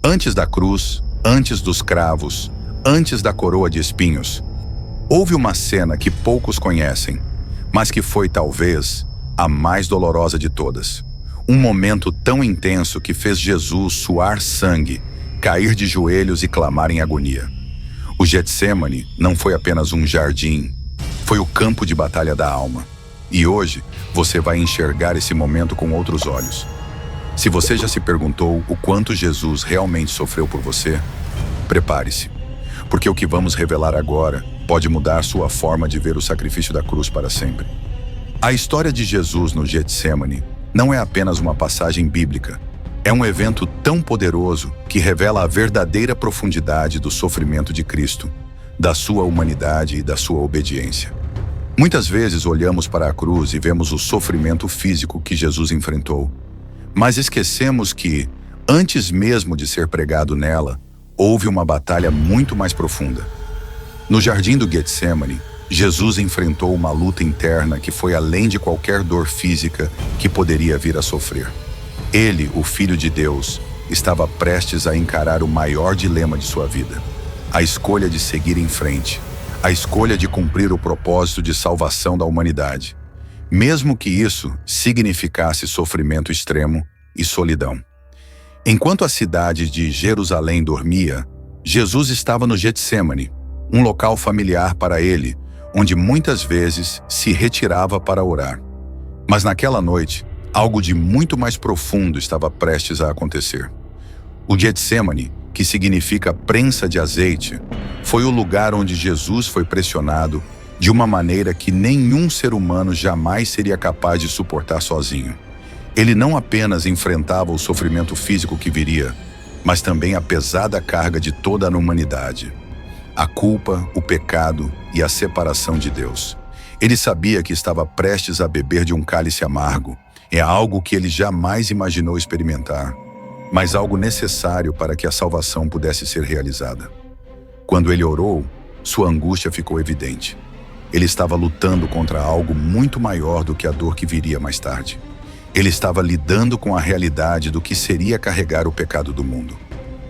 Antes da cruz, antes dos cravos, antes da coroa de espinhos, houve uma cena que poucos conhecem, mas que foi talvez a mais dolorosa de todas. Um momento tão intenso que fez Jesus suar sangue, cair de joelhos e clamar em agonia. O Getsêmani não foi apenas um jardim, foi o campo de batalha da alma. E hoje você vai enxergar esse momento com outros olhos. Se você já se perguntou o quanto Jesus realmente sofreu por você, prepare-se, porque o que vamos revelar agora pode mudar sua forma de ver o sacrifício da cruz para sempre. A história de Jesus no Getsêmani não é apenas uma passagem bíblica, é um evento tão poderoso que revela a verdadeira profundidade do sofrimento de Cristo, da sua humanidade e da sua obediência. Muitas vezes olhamos para a cruz e vemos o sofrimento físico que Jesus enfrentou, mas esquecemos que, antes mesmo de ser pregado nela, houve uma batalha muito mais profunda. No jardim do Getsêmani, Jesus enfrentou uma luta interna que foi além de qualquer dor física que poderia vir a sofrer. Ele, o Filho de Deus, estava prestes a encarar o maior dilema de sua vida: a escolha de seguir em frente, a escolha de cumprir o propósito de salvação da humanidade, mesmo que isso significasse sofrimento extremo e solidão. Enquanto a cidade de Jerusalém dormia, Jesus estava no Getsêmani, um local familiar para ele, onde muitas vezes se retirava para orar. Mas naquela noite, algo de muito mais profundo estava prestes a acontecer. O Getsêmani, que significa prensa de azeite, foi o lugar onde Jesus foi pressionado de uma maneira que nenhum ser humano jamais seria capaz de suportar sozinho. Ele não apenas enfrentava o sofrimento físico que viria, mas também a pesada carga de toda a humanidade: a culpa, o pecado e a separação de Deus. Ele sabia que estava prestes a beber de um cálice amargo. É algo que ele jamais imaginou experimentar, mas algo necessário para que a salvação pudesse ser realizada. Quando ele orou, sua angústia ficou evidente. Ele estava lutando contra algo muito maior do que a dor que viria mais tarde. Ele estava lidando com a realidade do que seria carregar o pecado do mundo.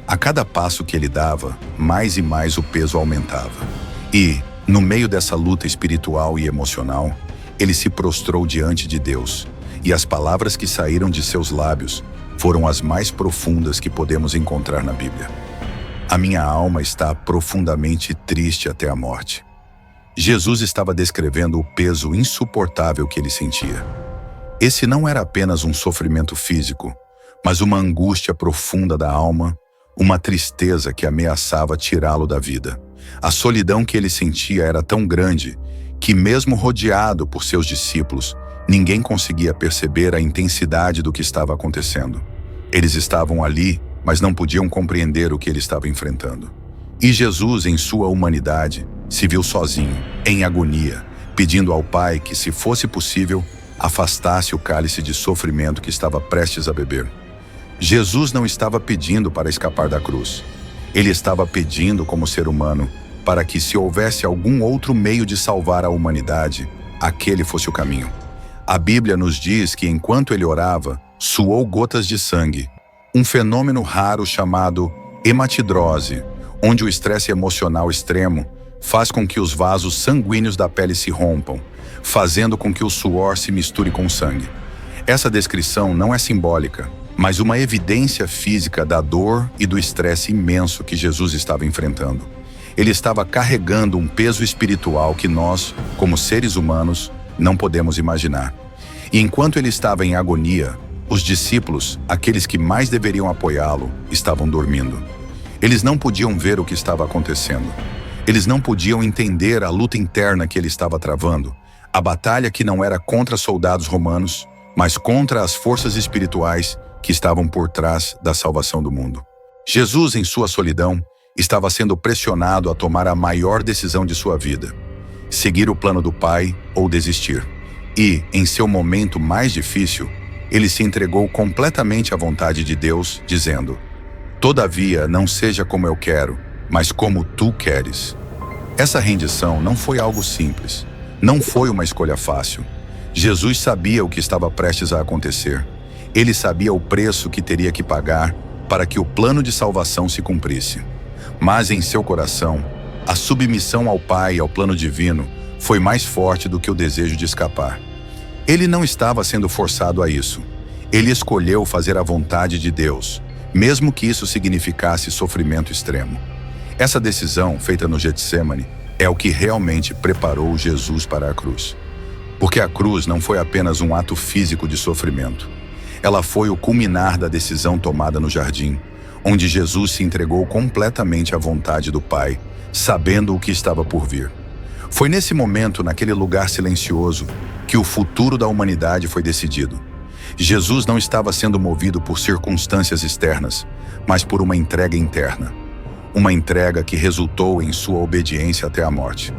A cada passo que ele dava, mais e mais o peso aumentava. E, no meio dessa luta espiritual e emocional, ele se prostrou diante de Deus, e as palavras que saíram de seus lábios foram as mais profundas que podemos encontrar na Bíblia: "A minha alma está profundamente triste até a morte." Jesus estava descrevendo o peso insuportável que ele sentia. Esse não era apenas um sofrimento físico, mas uma angústia profunda da alma, uma tristeza que ameaçava tirá-lo da vida. A solidão que ele sentia era tão grande que, mesmo rodeado por seus discípulos, ninguém conseguia perceber a intensidade do que estava acontecendo. Eles estavam ali, mas não podiam compreender o que ele estava enfrentando. E Jesus, em sua humanidade, se viu sozinho, em agonia, pedindo ao Pai que, se fosse possível, afastasse o cálice de sofrimento que estava prestes a beber. Jesus não estava pedindo para escapar da cruz. Ele estava pedindo, como ser humano, para que, se houvesse algum outro meio de salvar a humanidade, aquele fosse o caminho. A Bíblia nos diz que, enquanto ele orava, suou gotas de sangue, um fenômeno raro chamado hematidrose, onde o estresse emocional extremo faz com que os vasos sanguíneos da pele se rompam, fazendo com que o suor se misture com o sangue. Essa descrição não é simbólica, mas uma evidência física da dor e do estresse imenso que Jesus estava enfrentando. Ele estava carregando um peso espiritual que nós, como seres humanos, não podemos imaginar. E enquanto ele estava em agonia, os discípulos, aqueles que mais deveriam apoiá-lo, estavam dormindo. Eles não podiam ver o que estava acontecendo. Eles não podiam entender a luta interna que ele estava travando, a batalha que não era contra soldados romanos, mas contra as forças espirituais que estavam por trás da salvação do mundo. Jesus, em sua solidão, estava sendo pressionado a tomar a maior decisão de sua vida: seguir o plano do Pai ou desistir. E, em seu momento mais difícil, ele se entregou completamente à vontade de Deus, dizendo: "Todavia, não seja como eu quero, mas como tu queres." Essa rendição não foi algo simples, não foi uma escolha fácil. Jesus sabia o que estava prestes a acontecer. Ele sabia o preço que teria que pagar, para que o plano de salvação se cumprisse. Mas em seu coração, a submissão ao Pai e ao plano divino foi mais forte do que o desejo de escapar. Ele não estava sendo forçado a isso. Ele escolheu fazer a vontade de Deus, mesmo que isso significasse sofrimento extremo. Essa decisão, feita no Getsemane, é o que realmente preparou Jesus para a cruz. Porque a cruz não foi apenas um ato físico de sofrimento. Ela foi o culminar da decisão tomada no jardim, onde Jesus se entregou completamente à vontade do Pai, sabendo o que estava por vir. Foi nesse momento, naquele lugar silencioso, que o futuro da humanidade foi decidido. Jesus não estava sendo movido por circunstâncias externas, mas por uma entrega interna. Uma entrega que resultou em sua obediência até a morte.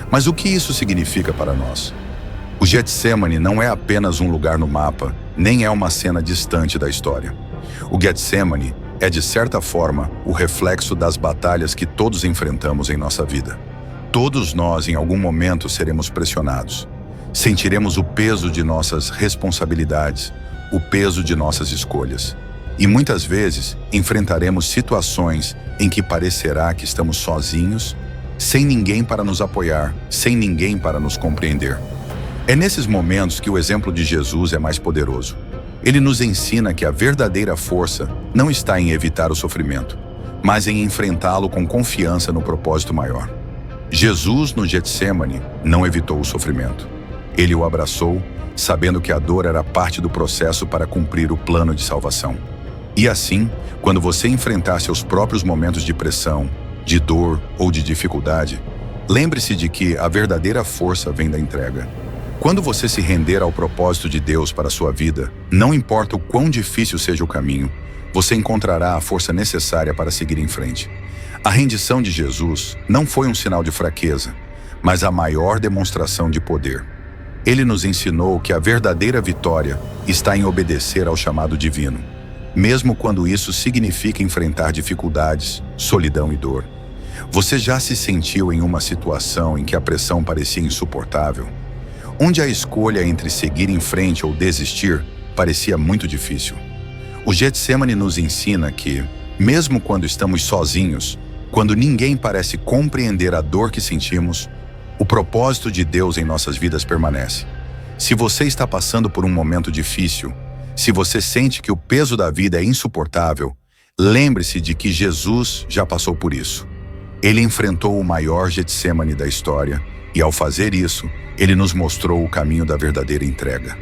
Mas o que isso significa para nós? O Getsemane não é apenas um lugar no mapa, nem é uma cena distante da história. O Getsemane é, de certa forma, o reflexo das batalhas que todos enfrentamos em nossa vida. Todos nós, em algum momento, seremos pressionados. Sentiremos o peso de nossas responsabilidades, o peso de nossas escolhas. E muitas vezes enfrentaremos situações em que parecerá que estamos sozinhos, sem ninguém para nos apoiar, sem ninguém para nos compreender. É nesses momentos que o exemplo de Jesus é mais poderoso. Ele nos ensina que a verdadeira força não está em evitar o sofrimento, mas em enfrentá-lo com confiança no propósito maior. Jesus, no Getsemane, não evitou o sofrimento. Ele o abraçou, sabendo que a dor era parte do processo para cumprir o plano de salvação. E assim, quando você enfrentar seus próprios momentos de pressão, de dor ou de dificuldade, lembre-se de que a verdadeira força vem da entrega. Quando você se render ao propósito de Deus para a sua vida, não importa o quão difícil seja o caminho, você encontrará a força necessária para seguir em frente. A rendição de Jesus não foi um sinal de fraqueza, mas a maior demonstração de poder. Ele nos ensinou que a verdadeira vitória está em obedecer ao chamado divino, mesmo quando isso significa enfrentar dificuldades, solidão e dor. Você já se sentiu em uma situação em que a pressão parecia insuportável? Onde a escolha entre seguir em frente ou desistir parecia muito difícil? O Getsemane nos ensina que, mesmo quando estamos sozinhos, quando ninguém parece compreender a dor que sentimos, o propósito de Deus em nossas vidas permanece. Se você está passando por um momento difícil, se você sente que o peso da vida é insuportável, lembre-se de que Jesus já passou por isso. Ele enfrentou o maior Getsemane da história e, ao fazer isso, ele nos mostrou o caminho da verdadeira entrega.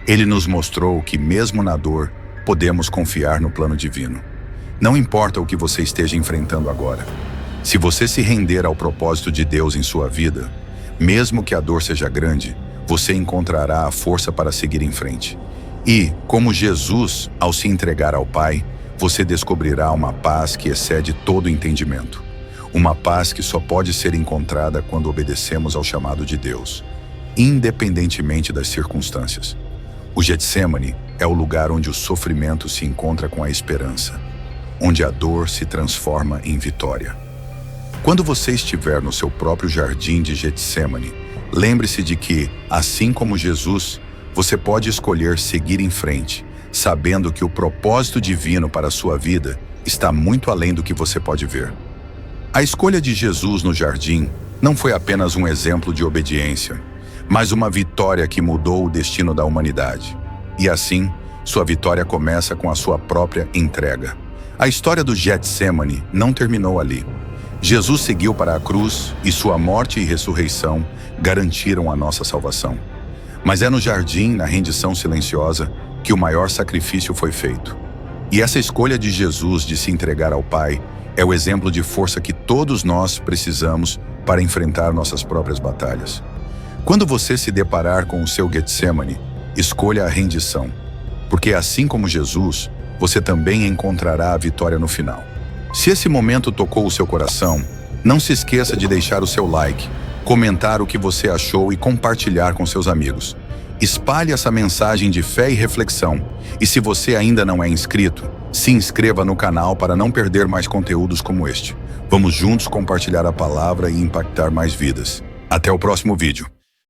Ele nos mostrou que, mesmo na dor, podemos confiar no plano divino. Não importa o que você esteja enfrentando agora. Se você se render ao propósito de Deus em sua vida, mesmo que a dor seja grande, você encontrará a força para seguir em frente. E, como Jesus, ao se entregar ao Pai, você descobrirá uma paz que excede todo entendimento. Uma paz que só pode ser encontrada quando obedecemos ao chamado de Deus, independentemente das circunstâncias. O Getsemane é o lugar onde o sofrimento se encontra com a esperança, onde a dor se transforma em vitória. Quando você estiver no seu próprio jardim de Getsemane, lembre-se de que, assim como Jesus, você pode escolher seguir em frente, sabendo que o propósito divino para a sua vida está muito além do que você pode ver. A escolha de Jesus no jardim não foi apenas um exemplo de obediência, mas uma vitória que mudou o destino da humanidade. E assim, sua vitória começa com a sua própria entrega. A história do Getsemane não terminou ali. Jesus seguiu para a cruz e sua morte e ressurreição garantiram a nossa salvação. Mas é no jardim, na rendição silenciosa, que o maior sacrifício foi feito. E essa escolha de Jesus de se entregar ao Pai é o exemplo de força que todos nós precisamos para enfrentar nossas próprias batalhas. Quando você se deparar com o seu Getsemane, escolha a rendição, porque assim como Jesus, você também encontrará a vitória no final. Se esse momento tocou o seu coração, não se esqueça de deixar o seu like, comentar o que você achou e compartilhar com seus amigos. Espalhe essa mensagem de fé e reflexão. E se você ainda não é inscrito, se inscreva no canal para não perder mais conteúdos como este. Vamos juntos compartilhar a palavra e impactar mais vidas. Até o próximo vídeo.